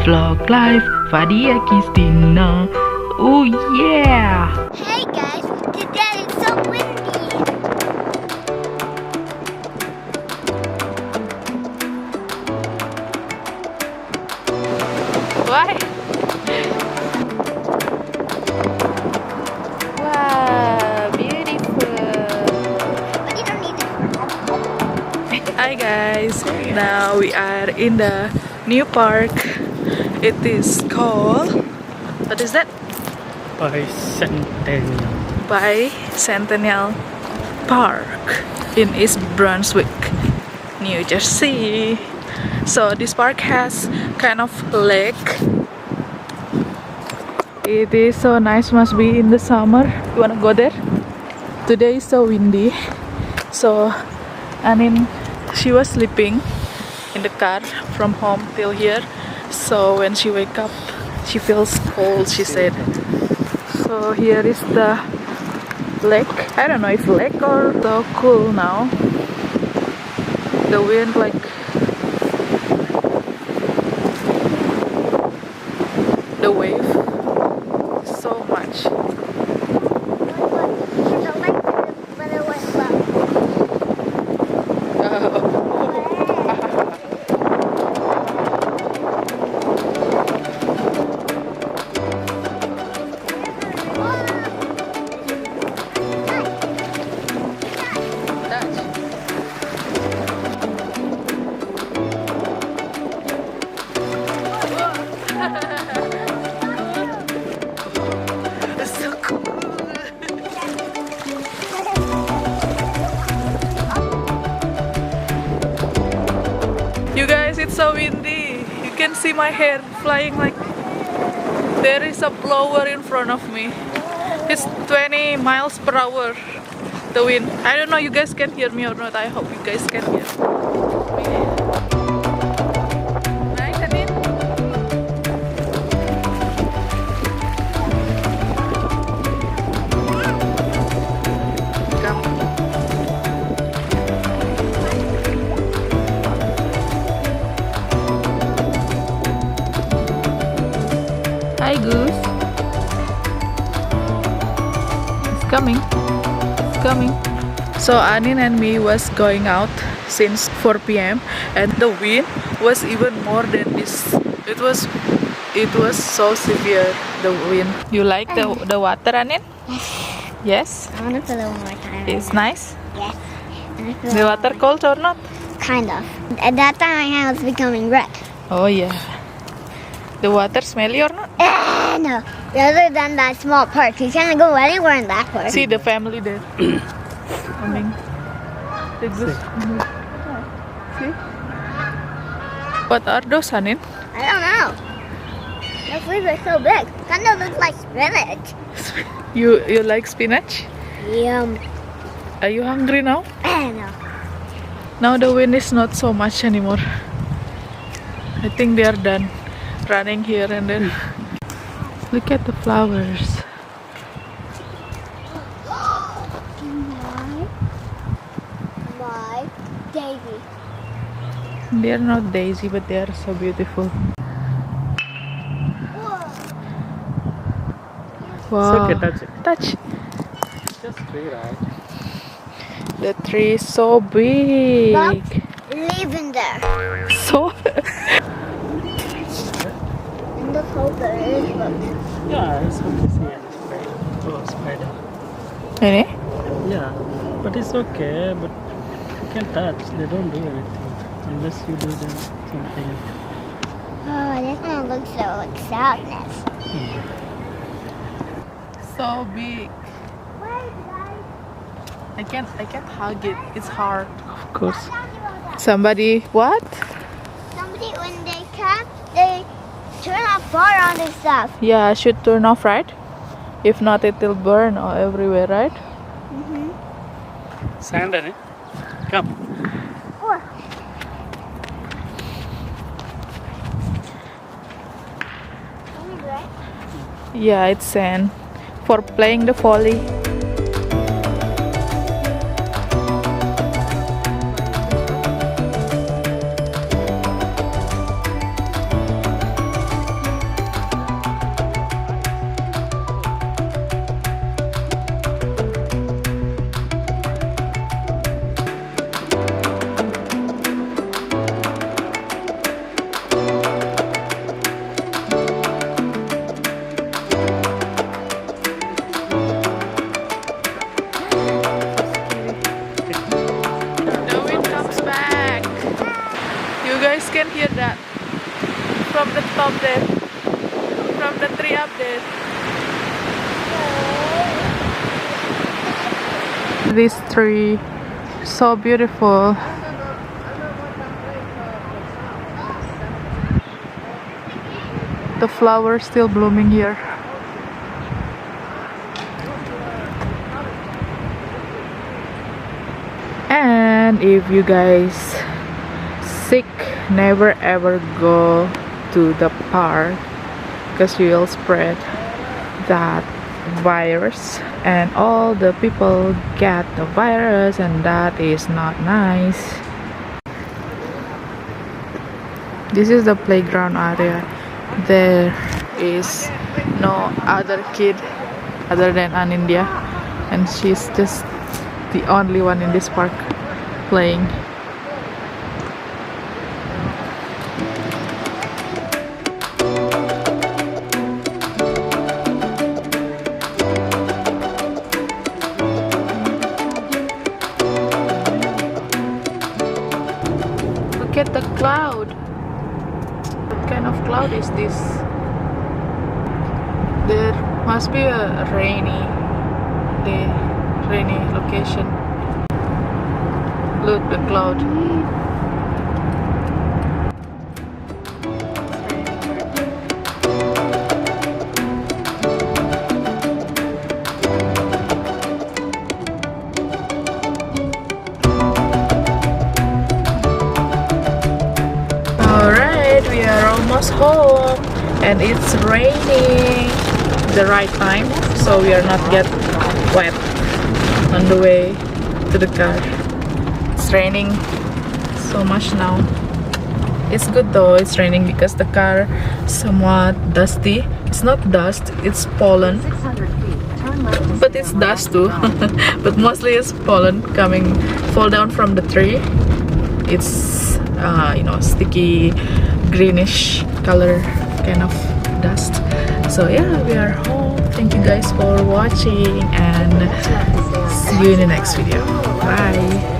Vlog life, Fadiah Qisthina. Oh yeah! Hey guys, today it's so windy. Why? Wow, beautiful. But you don't need it. Hi guys, now we are in the new park. It is called, what is that? Bicentennial Park in East Brunswick, New Jersey. So this park has kind of lake. It is so nice, must be in the summer. You wanna go there? Today is so windy. So she was sleeping in the car from home till here. So when she wake up, she feels cold, she said. So here is the lake. I don't know if lake or so cool now. The wind like the wave so much. You guys, it's so windy. You can see my hair flying like there is a blower in front of me. It's 20 miles per hour, the wind. I don't know you guys can hear me or not. I hope you guys can hear me. Nice, Anin. Come. Hi Goose. It's coming. It's coming. So Anin and me was going out since 4 p.m. and the wind was even more than this. It was so severe, the wind. You like the water, Anin? Yes. I want to put a little more time. It's nice. Yes. The water cold or not? Kind of. At that time my hand was becoming red. Oh yeah. The water smelly or not? No. Other than that small park, you can't go anywhere in that park. See the family there. Coming. The goose. See? What are those, Anin? I don't know. Those leaves are so big. Kind of looks like spinach. You like spinach? Yum. Are you hungry now? No. Now the wind is not so much anymore. I think they are done running here and there. Look at the flowers. My daisy. They are not daisy, but they are so beautiful. Wow. It's okay, touch it. Touch. Just tree, right? The tree is so big. Live in there. So And the holder is Yeah, it's okay. See, spider. Oh, spider. ini? Yeah, but it's okay. But you can touch. They don't do anything unless you do them something. Oh, this one looks so like sadness. So big. I can't hug it. It's hard, of course. Somebody what? Somebody, when they come, they turn off fire on this stuff. Yeah, I should turn off, right? If not, it will burn everywhere, right? Sand, eh? Come. Oh. Yeah, it's sand for playing the volley. guys can hear that from the top there, from the tree up there. This tree, so beautiful. The flowers still blooming here. And if you guys sick, never ever go to the park because you will spread that virus and all the people get the virus, and that is not nice. This is the playground area. There is no other kid other than Anindya, and she's just the only one in this park playing. Look at the cloud. What kind of cloud is this? There must be a rainy day, rainy location. Look, the cloud. Alright, we are almost home and it's raining the right time, so we are not get wet on the way to the car. It's raining so much now. It's good though, it's raining because the car is somewhat dusty. It's not dust, it's pollen, but it's dust too. But mostly it's pollen coming, fall down from the tree. It's you know, sticky greenish color kind of dust. So yeah, we are home. Thank you guys for watching and see you in the next video. Bye.